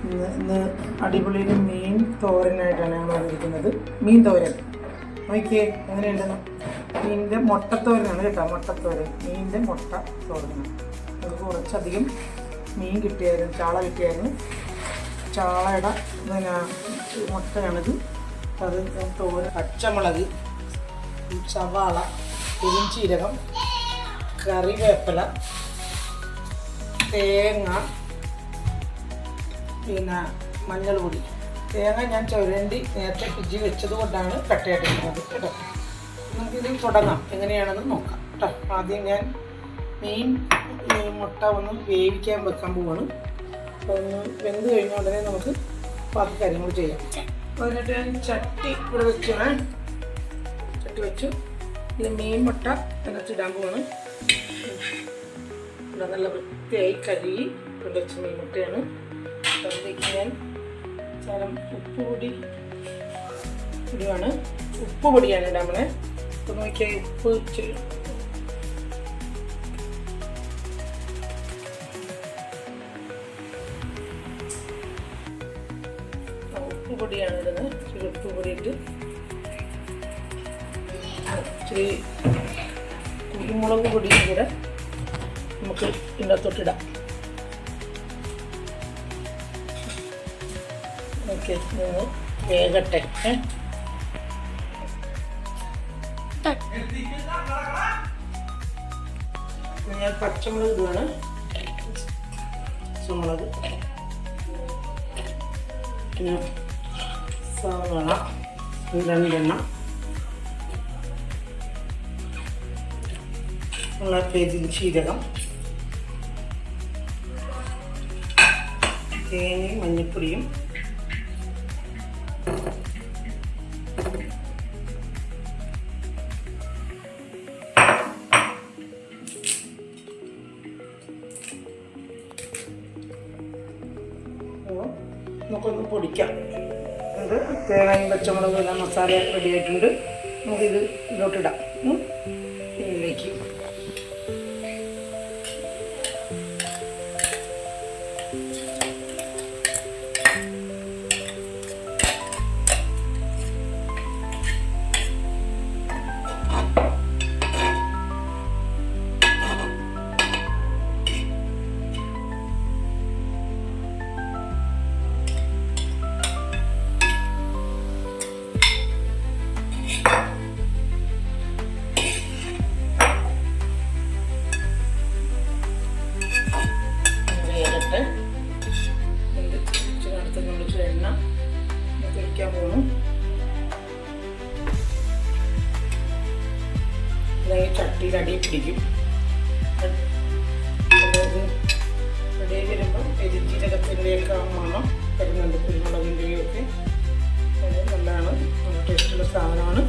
ഇന്ന് അടിപൊളി മീൻ തോരനായിട്ടാണ് ഞങ്ങൾ വന്നിരിക്കുന്നത്. മീൻ തോരൻ നോക്കിയേ എങ്ങനെയുണ്ടെന്ന്. മീനിൻ്റെ മുട്ടത്തോരനാണ് കേട്ടോ, മുട്ടത്തോരൻ, മീനിൻ്റെ മുട്ട തോരനാണ്. നമുക്ക് കുറച്ചധികം മീൻ കിട്ടിയായിരുന്നു, ചാള കിട്ടിയായിരുന്നു. ചാളയുടെ പിന്നെ മുട്ടയാണിത്. അത് തോരൻ, പച്ചമുളക്, സവാള, പെരുംജീരകം, കറിവേപ്പില, തേങ്ങ, പിന്നെ മഞ്ഞൾ പൊടി. തേങ്ങ ഞാൻ ചുരണ്ടി നേരത്തെ ഫ്രിഡ്ജിൽ വെച്ചത് കൊണ്ടാണ് കട്ടയായിട്ടിരിക്കുന്നത് കേട്ടോ. നമുക്കിത് തുടങ്ങാം, എങ്ങനെയാണെന്ന് നോക്കാം കേട്ടോ. ആദ്യം ഞാൻ മീൻ മുട്ട ഒന്ന് വേവിക്കാൻ വെക്കാൻ പോവാണ്. അപ്പോൾ ഒന്ന് വെന്ത് കഴിഞ്ഞ ഉടനെ നമുക്ക് ബാക്കി കാര്യങ്ങൾ ചെയ്യാം. അതിനായിട്ട് ഞാൻ ചട്ടി ഇവിടെ വെച്ചു, ചട്ടി വെച്ചു. ഇത് മീൻ മുട്ട തിളച്ചിടാൻ പോവാണ്. ഇവിടെ നല്ല വൃത്തിയായി കഴുകി വെച്ച മീൻ മുട്ടയാണ്. അതിലേക്ക് ഞാൻ ശകലം ഉപ്പുപൊടി ഇടുവാണ്. ഉപ്പ് പൊടിയാണ് നമ്മളെ. അപ്പോൾ നോക്കിയാൽ ഉപ്പ് പൊടിയാണ് ഇടുന്നത്. ഇച്ചിരി ഉപ്പ് പൊടി ഇട്ട് ഇച്ചിരി കുരുമുളക് പൊടിയും കൂടെ നമുക്ക് ഇതിനകത്തോട്ടിടാം. ഓക്കെ, വേഗട്ടെ. ഞാൻ പച്ചമുളക് ഇടുവാണ്. പച്ചമുളക്, പിന്നെ സവാള 2 ഉള്ള പെരുംജീരകം, തേങ്ങയും മഞ്ഞൾപ്പൊടിയും, നമുക്കൊന്ന് പൊടിക്കാം. അത് തേങ്ങയും പച്ചമുളകും എല്ലാം മസാല റെഡിയായിട്ടുണ്ട്. നമുക്കിത് ഇതിലോട്ടിടാം. ഇതിലേക്ക് എണ്ണ ഒഴിക്കാൻ പോകുന്നു. അല്ലെങ്കിൽ ചട്ടിയിൽ അടി പിടിക്കും. റെഡി വരുമ്പോൾ പെരുംജീരകത്തിൻ്റെയൊക്കെ മണം വരുന്നുണ്ട്, കുരുമുളകിൻ്റെയും ഒക്കെ. അത് നല്ലതാണ്, നല്ല ടേസ്റ്റുള്ള സാധനമാണ്.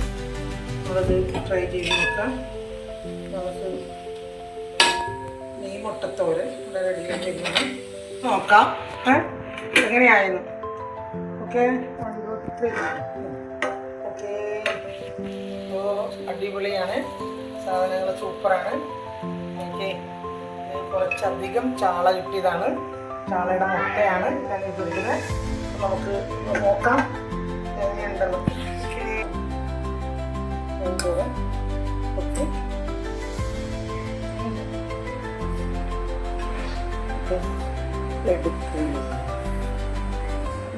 നമ്മളത് ട്രൈ ചെയ്ത് നോക്കാം. നമുക്ക് നെയ് മുട്ടത്തോരൻ ഇവിടെ റെഡിയാക്കി നോക്കാം എങ്ങനെയായിരുന്നു. ഓക്കെ, 1 2 3. ഓക്കെ, അടിപൊളിയാണ്, സാധനങ്ങൾ സൂപ്പറാണ്. എനിക്ക് കുറച്ചധികം ചാള കിട്ടിയതാണ്, ചാളയുടെ മുട്ടയാണ് ഞാൻ ഉപയോഗിക്കുന്നത്. നമുക്ക് നോക്കാം എങ്ങനെയുണ്ടല്ലോ. ഓക്കെ,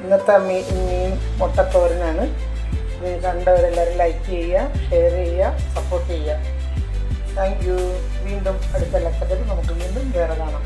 ഇന്നത്തെ മീൻ മുട്ടത്തോരനാണ്. ഇത് കണ്ടവരെല്ലാവരും ലൈക്ക് ചെയ്യുക, ഷെയർ ചെയ്യുക, സപ്പോർട്ട് ചെയ്യുക. Thank you. വീണ്ടും അടുത്ത ലെക്ചറിൽ നമുക്ക് വീണ്ടും വേറെ കാണാം.